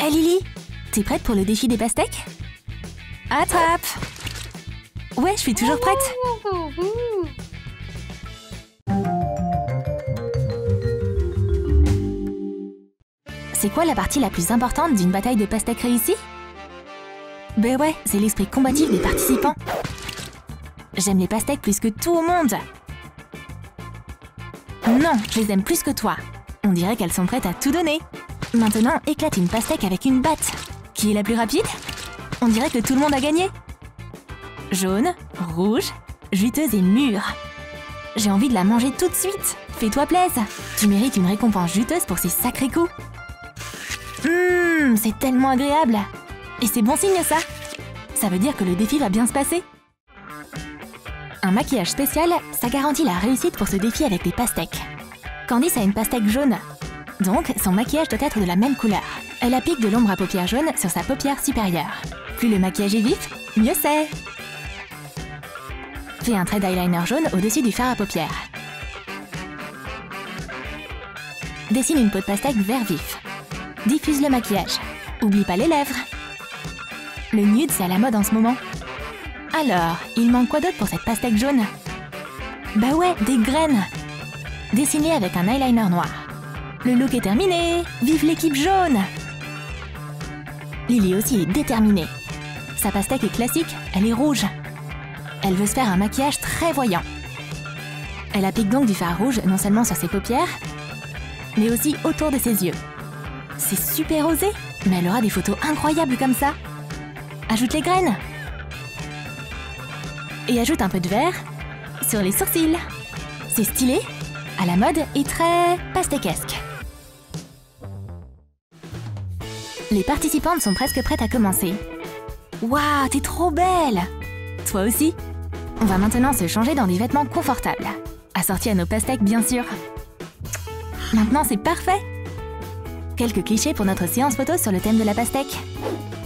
Hey Lily, t'es prête pour le défi des pastèques? Attrape! Ouais, je suis toujours prête. C'est quoi la partie la plus importante d'une bataille de pastèques réussie? Ben ouais, c'est l'esprit combatif des participants. J'aime les pastèques plus que tout au monde. Non, je les aime plus que toi. On dirait qu'elles sont prêtes à tout donner. Maintenant, éclate une pastèque avec une batte. Qui est la plus rapide? On dirait que tout le monde a gagné. Jaune, rouge, juteuse et mûre. J'ai envie de la manger tout de suite. Fais-toi plaisir. Tu mérites une récompense juteuse pour ces sacrés coups. C'est tellement agréable. Et c'est bon signe ça. Ça veut dire que le défi va bien se passer. Un maquillage spécial, ça garantit la réussite pour ce défi avec les pastèques. Candice a une pastèque jaune. Donc, son maquillage doit être de la même couleur. Elle applique de l'ombre à paupières jaune sur sa paupière supérieure. Plus le maquillage est vif, mieux c'est. Fais un trait d'eyeliner jaune au-dessus du fard à paupières. Dessine une peau de pastèque vert vif. Diffuse le maquillage. Oublie pas les lèvres. Le nude, c'est à la mode en ce moment. Alors, il manque quoi d'autre pour cette pastèque jaune? Bah ouais, des graines. Dessine-les avec un eyeliner noir. Le look est terminé. Vive l'équipe jaune! Lily aussi est déterminée. Sa pastèque est classique, elle est rouge. Elle veut se faire un maquillage très voyant. Elle applique donc du fard rouge non seulement sur ses paupières, mais aussi autour de ses yeux. C'est super osé, mais elle aura des photos incroyables comme ça. Ajoute les graines. Et ajoute un peu de vert sur les sourcils. C'est stylé, à la mode et très pastéquesque. Les participantes sont presque prêtes à commencer. Waouh, t'es trop belle! Toi aussi? On va maintenant se changer dans des vêtements confortables. Assortis à nos pastèques, bien sûr. Maintenant, c'est parfait! Quelques clichés pour notre séance photo sur le thème de la pastèque.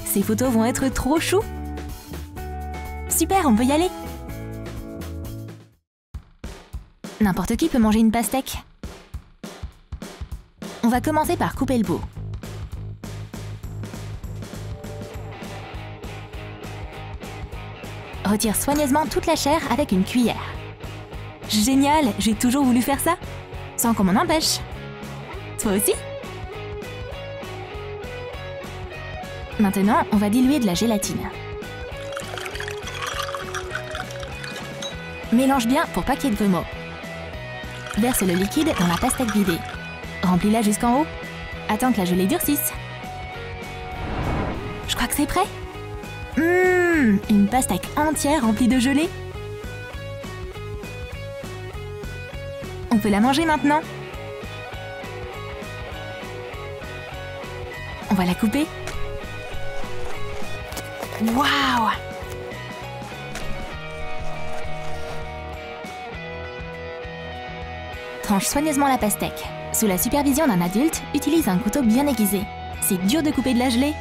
Ces photos vont être trop chou! Super, on peut y aller! N'importe qui peut manger une pastèque. On va commencer par couper le bout. Retire soigneusement toute la chair avec une cuillère. Génial, j'ai toujours voulu faire ça, sans qu'on m'en empêche. Toi aussi? Maintenant, on va diluer de la gélatine. Mélange bien pour pas qu'il y ait de grumeaux. Verse le liquide dans la pastèque vidée. Remplis-la jusqu'en haut. Attends que la gelée durcisse. Je crois que c'est prêt. Une pastèque entière remplie de gelée. On peut la manger maintenant. On va la couper. Waouh! Tranche soigneusement la pastèque. Sous la supervision d'un adulte, utilise un couteau bien aiguisé. C'est dur de couper de la gelée.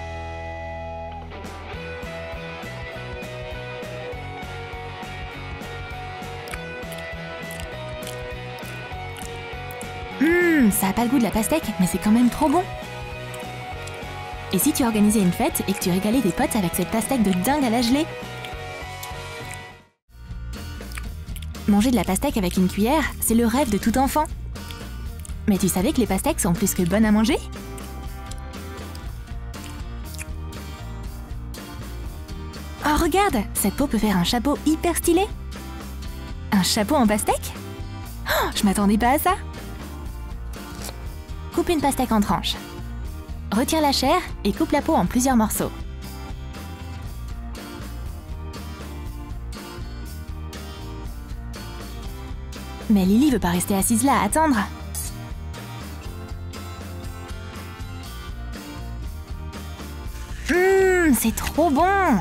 Ça a pas le goût de la pastèque, mais c'est quand même trop bon. Et si tu organisais une fête et que tu régalais tes potes avec cette pastèque de dingue à la gelée? Manger de la pastèque avec une cuillère, c'est le rêve de tout enfant. Mais tu savais que les pastèques sont plus que bonnes à manger? Oh regarde, cette peau peut faire un chapeau hyper stylé. Un chapeau en pastèque? Oh, je m'attendais pas à ça. Coupe une pastèque en tranches. Retire la chair et coupe la peau en plusieurs morceaux. Mais Lily veut pas rester assise là à attendre. C'est trop bon!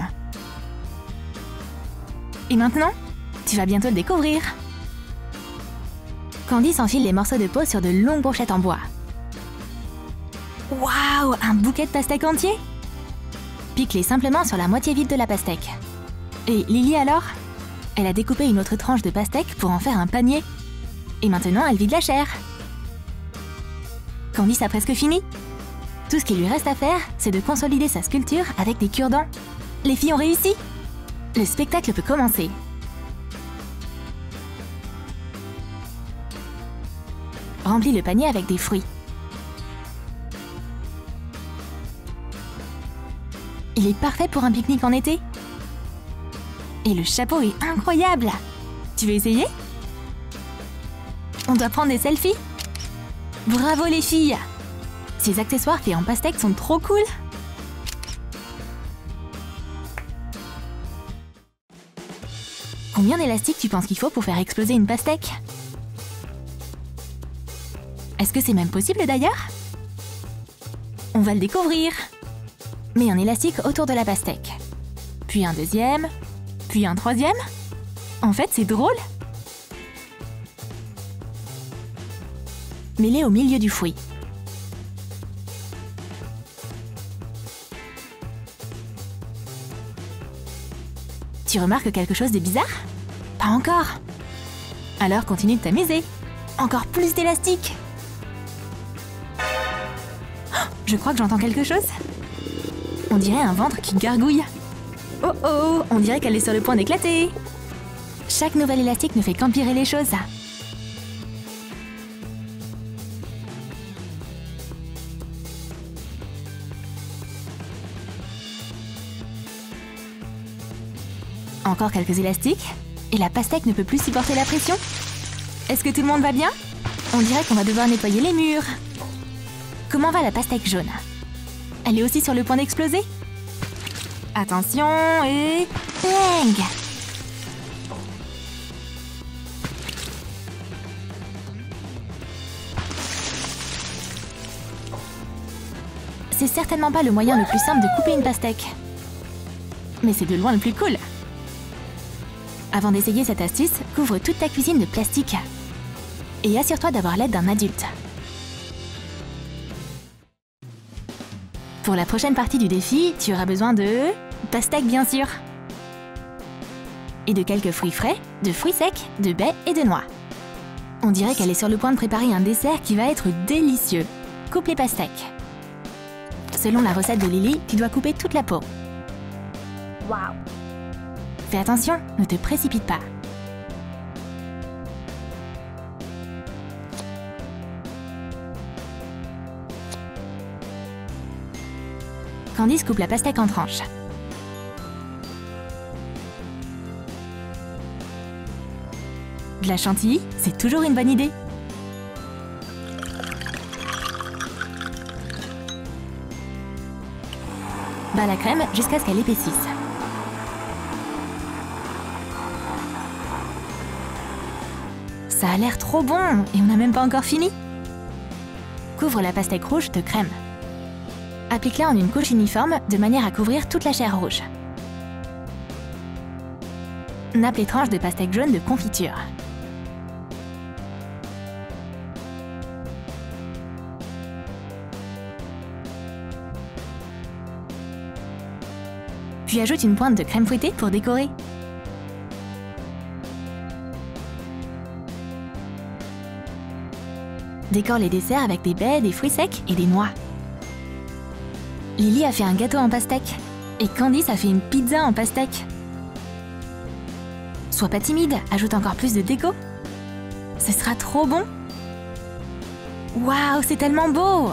Et maintenant, tu vas bientôt le découvrir. Candice enfile les morceaux de peau sur de longues brochettes en bois. Waouh, un bouquet de pastèques entier! Pique-les simplement sur la moitié vide de la pastèque. Et Lily alors? Elle a découpé une autre tranche de pastèque pour en faire un panier. Et maintenant, elle vide la chair. Candice a presque fini. Tout ce qu'il lui reste à faire, c'est de consolider sa sculpture avec des cure-dents. Les filles ont réussi! Le spectacle peut commencer. Remplis le panier avec des fruits. Il est parfait pour un pique-nique en été. Et le chapeau est incroyable! Tu veux essayer? On doit prendre des selfies? Bravo les filles! Ces accessoires faits en pastèque sont trop cool! Combien d'élastiques tu penses qu'il faut pour faire exploser une pastèque? Est-ce que c'est même possible d'ailleurs? On va le découvrir! Mets un élastique autour de la pastèque. Puis un deuxième, puis un troisième. En fait, c'est drôle! Mets-les au milieu du fruit. Tu remarques quelque chose de bizarre? Pas encore! Alors continue de t'amuser! Encore plus d'élastique! Oh, je crois que j'entends quelque chose. On dirait un ventre qui gargouille. Oh oh! On dirait qu'elle est sur le point d'éclater! Chaque nouvel élastique ne fait qu'empirer les choses. Encore quelques élastiques, et la pastèque ne peut plus supporter la pression. Est-ce que tout le monde va bien? On dirait qu'on va devoir nettoyer les murs. Comment va la pastèque jaune? Elle est aussi sur le point d'exploser? Attention et... bang! C'est certainement pas le moyen le plus simple de couper une pastèque. Mais c'est de loin le plus cool. Avant d'essayer cette astuce, couvre toute ta cuisine de plastique. Et assure-toi d'avoir l'aide d'un adulte. Pour la prochaine partie du défi, tu auras besoin de... pastèque bien sûr. Et de quelques fruits frais, de fruits secs, de baies et de noix. On dirait qu'elle est sur le point de préparer un dessert qui va être délicieux. Coupe les pastèques. Selon la recette de Lily, tu dois couper toute la peau. Waouh! Fais attention, ne te précipite pas. Candice coupe la pastèque en tranches. De la chantilly, c'est toujours une bonne idée. Bats la crème jusqu'à ce qu'elle épaississe. Ça a l'air trop bon et on n'a même pas encore fini. Couvre la pastèque rouge de crème. Applique-la en une couche uniforme de manière à couvrir toute la chair rouge. Nappe les tranches de pastèque jaune de confiture. Puis ajoute une pointe de crème fouettée pour décorer. Décore les desserts avec des baies, des fruits secs et des noix. Lily a fait un gâteau en pastèque et Candice a fait une pizza en pastèque. Sois pas timide, ajoute encore plus de déco. Ce sera trop bon. Waouh, c'est tellement beau!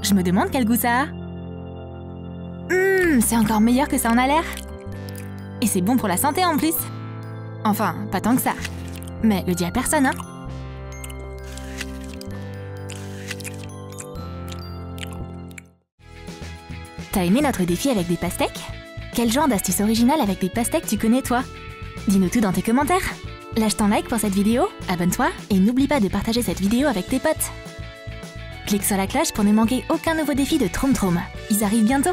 Je me demande quel goût ça a. C'est encore meilleur que ça en a l'air. Et c'est bon pour la santé en plus. Enfin, pas tant que ça. Mais le dis à personne, hein. T'as aimé notre défi avec des pastèques? Quel genre d'astuce originale avec des pastèques tu connais toi? Dis-nous tout dans tes commentaires. Lâche ton like pour cette vidéo, abonne-toi et n'oublie pas de partager cette vidéo avec tes potes. Clique sur la cloche pour ne manquer aucun nouveau défi de Troum Troum. Ils arrivent bientôt.